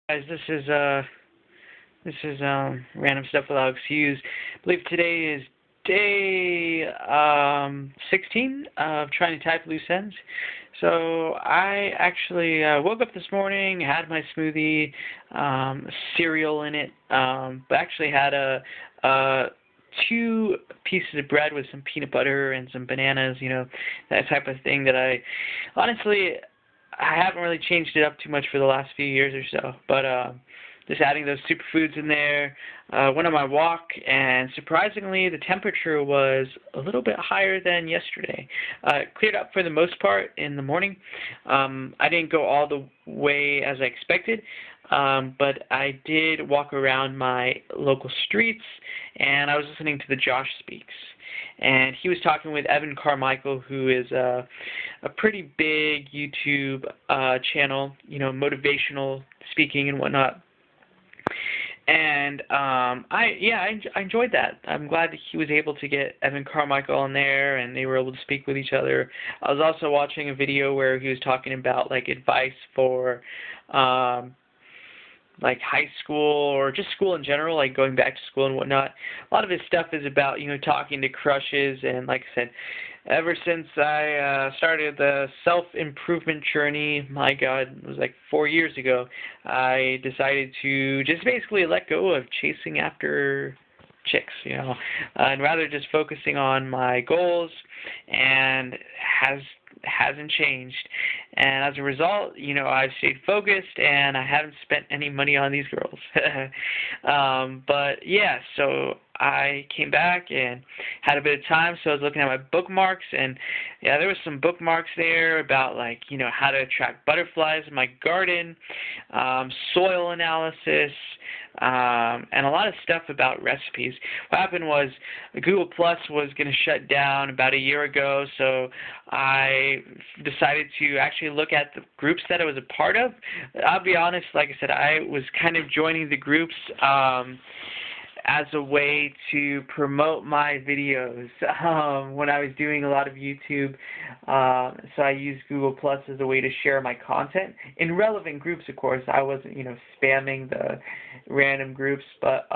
Guys, this is random stuff with Alex Hughes. I believe today is day 16 of trying to type loose ends. So I actually woke up this morning, had my smoothie, cereal in it, but actually had two pieces of bread with some peanut butter and some bananas, that type of thing that honestly, I haven't really changed it up too much for the last few years or so, but just adding those superfoods in there. Went on my walk, and surprisingly, the temperature was a little bit higher than yesterday. It cleared up for the most part in the morning. I didn't go all the way as I expected, but I did walk around my local streets, and I was listening to the Josh Speaks. And he was talking with Evan Carmichael, who is a pretty big YouTube channel, motivational speaking and whatnot. And I enjoyed that. I'm glad that he was able to get Evan Carmichael on there, and they were able to speak with each other. I was also watching a video where he was talking about advice for high school or just school in general, going back to school and whatnot. A lot of his stuff is about, talking to crushes, and like I said, ever since I started the self-improvement journey, my God, it was 4 years ago, I decided to just basically let go of chasing after chicks, and rather just focusing on my goals, and hasn't changed. And as a result, I've stayed focused, and I haven't spent any money on these girls. But yeah, so I came back and had a bit of time, so I was looking at my bookmarks, and yeah, there was some bookmarks there about how to attract butterflies in my garden, soil analysis, and a lot of stuff about recipes. What happened was Google Plus was going to shut down about a year ago, so I decided to actually look at the groups that I was a part of. I'll be honest, like I said, I was kind of joining the groups as a way to promote my videos when I was doing a lot of YouTube. So I used Google Plus as a way to share my content in relevant groups, of course. I wasn't, spamming the random groups, but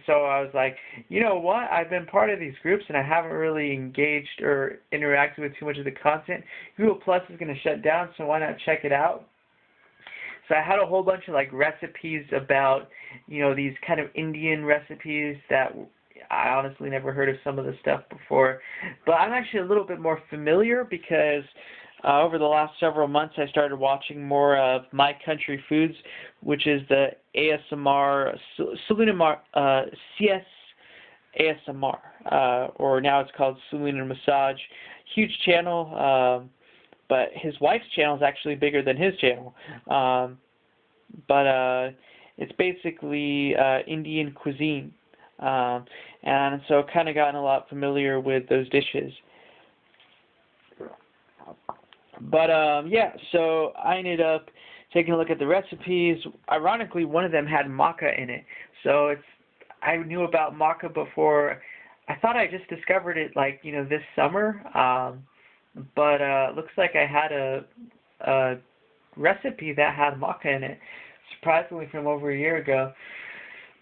so I was like, you know what? I've been part of these groups, and I haven't really engaged or interacted with too much of the content. Google Plus is going to shut down, so why not check it out? So I had a whole bunch of recipes about, these kind of Indian recipes that I honestly never heard of some of the stuff before. But I'm actually a little bit more familiar because over the last several months I started watching more of My Country Foods, which is the ASMR, CS ASMR, or now it's called Saluna Massage. Huge channel. But his wife's channel is actually bigger than his channel. But it's basically Indian cuisine. And so I've kind of gotten a lot familiar with those dishes. But yeah, so I ended up taking a look at the recipes. Ironically, one of them had maca in it. So I knew about maca before. I thought I just discovered it this summer. But looks like I had a recipe that had maca in it, surprisingly from over a year ago.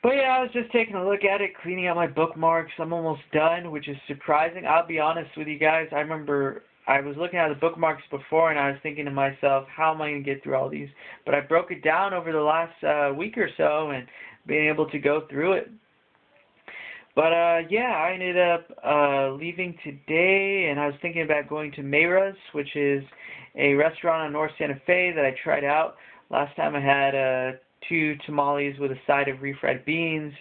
But yeah, I was just taking a look at it, cleaning out my bookmarks. I'm almost done, which is surprising. I'll be honest with you guys. I remember I was looking at the bookmarks before, and I was thinking to myself, how am I going to get through all these? But I broke it down over the last week or so, and being able to go through it. But yeah, I ended up leaving today, and I was thinking about going to Mayra's, which is a restaurant on North Santa Fe that I tried out. Last time I had 2 tamales with a side of refried beans.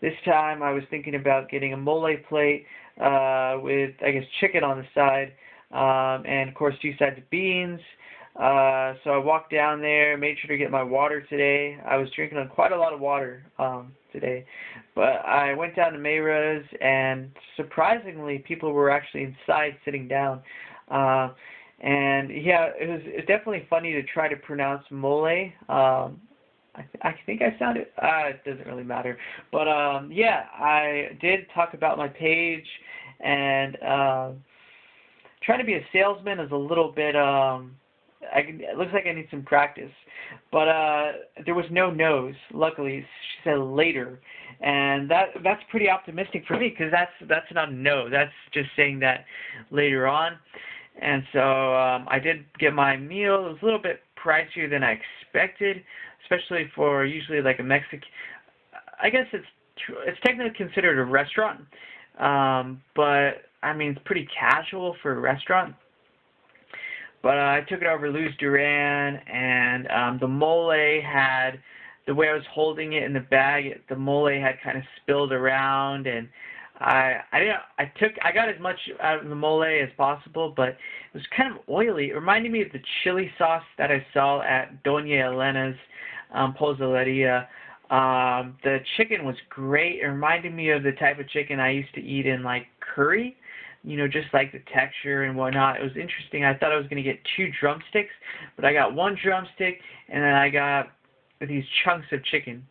This time I was thinking about getting a mole plate with, I guess, chicken on the side, and of course 2 sides of beans. So I walked down there, made sure to get my water today. I was drinking quite a lot of water today. But I went down to Mayra's, and surprisingly, people were actually inside sitting down. And yeah, it was definitely funny to try to pronounce mole. I think I sounded, it doesn't really matter. But yeah, I did talk about my page, and trying to be a salesman is a little bit it looks like I need some practice. But there was no nose. Luckily, she said later, and that's pretty optimistic for me because that's not a no. That's just saying that later on. And so I did get my meal. It was a little bit pricier than I expected, especially for usually like a Mexican. I guess it's technically considered a restaurant, but I mean it's pretty casual for a restaurant. But I took it over Luz Duran, and the mole had, the way I was holding it in the bag, the mole had kind of spilled around, and I got as much out of the mole as possible, but it was kind of oily. It reminded me of the chili sauce that I saw at Doña Elena's Pozeleria. The chicken was great. It reminded me of the type of chicken I used to eat in like curry, just like the texture and whatnot. It was interesting. I thought I was going to get 2 drumsticks, but I got 1 drumstick, and then I got these chunks of chicken.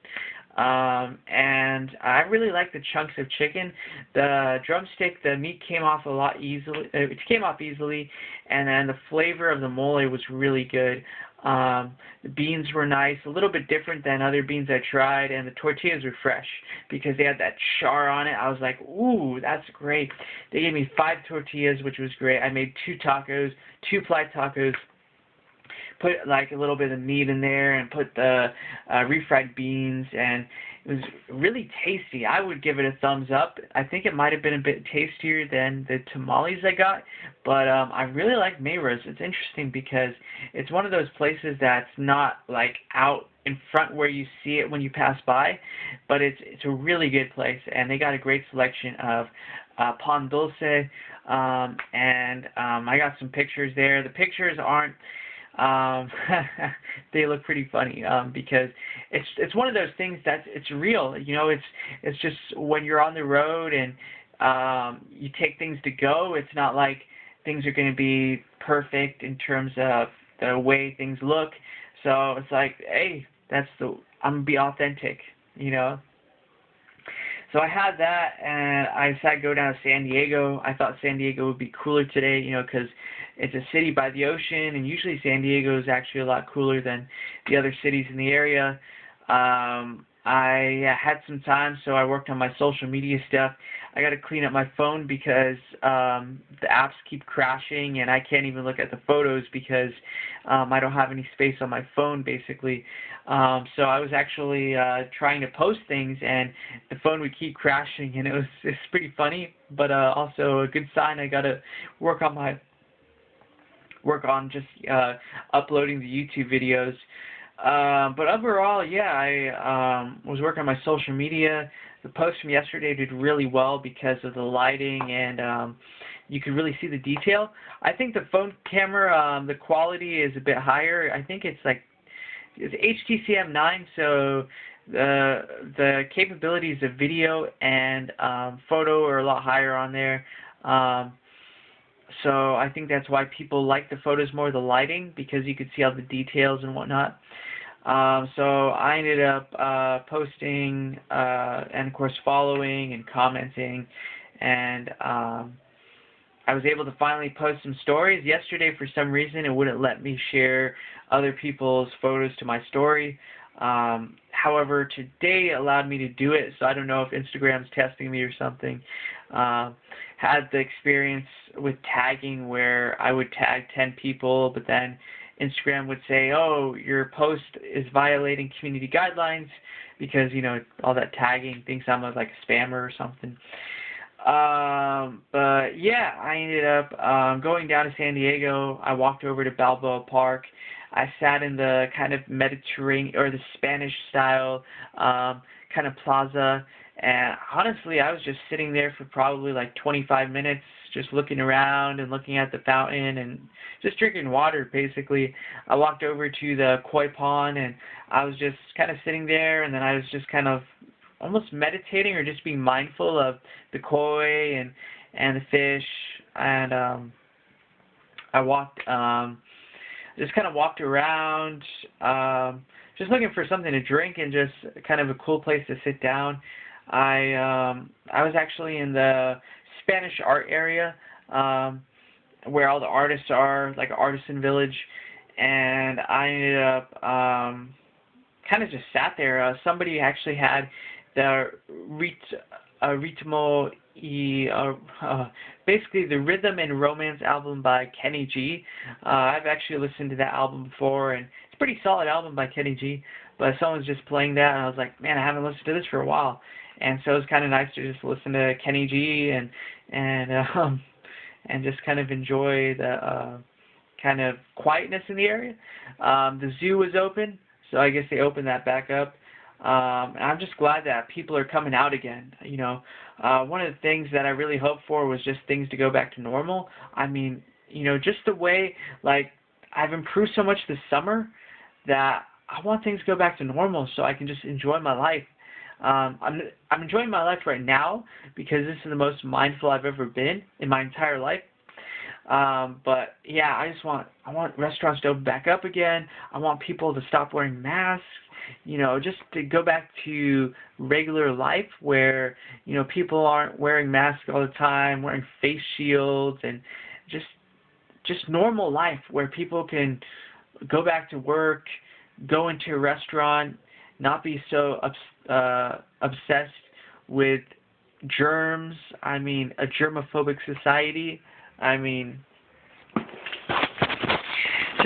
And I really like the chunks of chicken. The drumstick, the meat came off a lot easily. It came off easily, and then the flavor of the mole was really good. The beans were nice, a little bit different than other beans I tried, and the tortillas were fresh because they had that char on it. I was like, ooh, that's great. They gave me 5 tortillas, which was great. I made 2 tacos, 2 ply tacos. Put like a little bit of meat in there and put the refried beans, and it was really tasty. I would give it a thumbs up. I think it might have been a bit tastier than the tamales I got, but I really like Mayra's. It's interesting because it's one of those places that's not like out in front where you see it when you pass by, but it's a really good place, and they got a great selection of pan dulce, and I got some pictures there. The pictures aren't they look pretty funny because it's one of those things that it's real. It's just when you're on the road and you take things to go. It's not like things are going to be perfect in terms of the way things look. So it's like, hey, I'm gonna be authentic. So I had that, and I decided to go down to San Diego. I thought San Diego would be cooler today, because it's a city by the ocean, and usually San Diego is actually a lot cooler than the other cities in the area. I had some time, so I worked on my social media stuff. I got to clean up my phone because the apps keep crashing, and I can't even look at the photos because I don't have any space on my phone, basically. So I was actually trying to post things, and the phone would keep crashing, and it's pretty funny, but also a good sign. I got to work on just uploading the YouTube videos. But overall, yeah, I was working on my social media. The post from yesterday did really well because of the lighting, and you could really see the detail. I think the phone camera, the quality is a bit higher. I think it's HTC M9, so the capabilities of video and photo are a lot higher on there. So I think that's why people like the photos more, the lighting, because you could see all the details and whatnot. So I ended up posting and, of course, following and commenting, and I was able to finally post some stories. Yesterday, for some reason, it wouldn't let me share other people's photos to my story. However, today allowed me to do it, so I don't know if Instagram's testing me or something. Had the experience with tagging where I would tag 10 people, but then Instagram would say, oh, your post is violating community guidelines because, all that tagging thinks I'm like a spammer or something. But yeah, I ended up going down to San Diego. I walked over to Balboa Park. I sat in the kind of Mediterranean or the Spanish style kind of plaza, and honestly, I was just sitting there for probably like 25 minutes, just looking around and looking at the fountain and just drinking water, basically. I walked over to the koi pond, and I was just kind of sitting there, and then I was just kind of almost meditating or just being mindful of the koi and the fish, and I walked, just kind of walked around, just looking for something to drink and just kind of a cool place to sit down. I was actually in the Spanish art area, where all the artists are, like an artisan village, and I ended up kind of just sat there. Somebody actually had the ritmo basically the rhythm and romance album by Kenny G. I've actually listened to that album before, and it's a pretty solid album by Kenny G. But someone's just playing that, and I was like, man, I haven't listened to this for a while, and so it was kind of nice to just listen to Kenny G and and just kind of enjoy the kind of quietness in the area. The zoo was open, so I guess they opened that back up. And I'm just glad that people are coming out again. One of the things that I really hoped for was just things to go back to normal. I mean, just the way, like, I've improved so much this summer that I want things to go back to normal so I can just enjoy my life. I'm enjoying my life right now because this is the most mindful I've ever been in my entire life. But yeah, I want restaurants to open back up again. I want people to stop wearing masks. Just to go back to regular life where people aren't wearing masks all the time, wearing face shields, and just normal life where people can go back to work, go into a restaurant, not be so obsessed with germs. I mean, a germophobic society. I mean,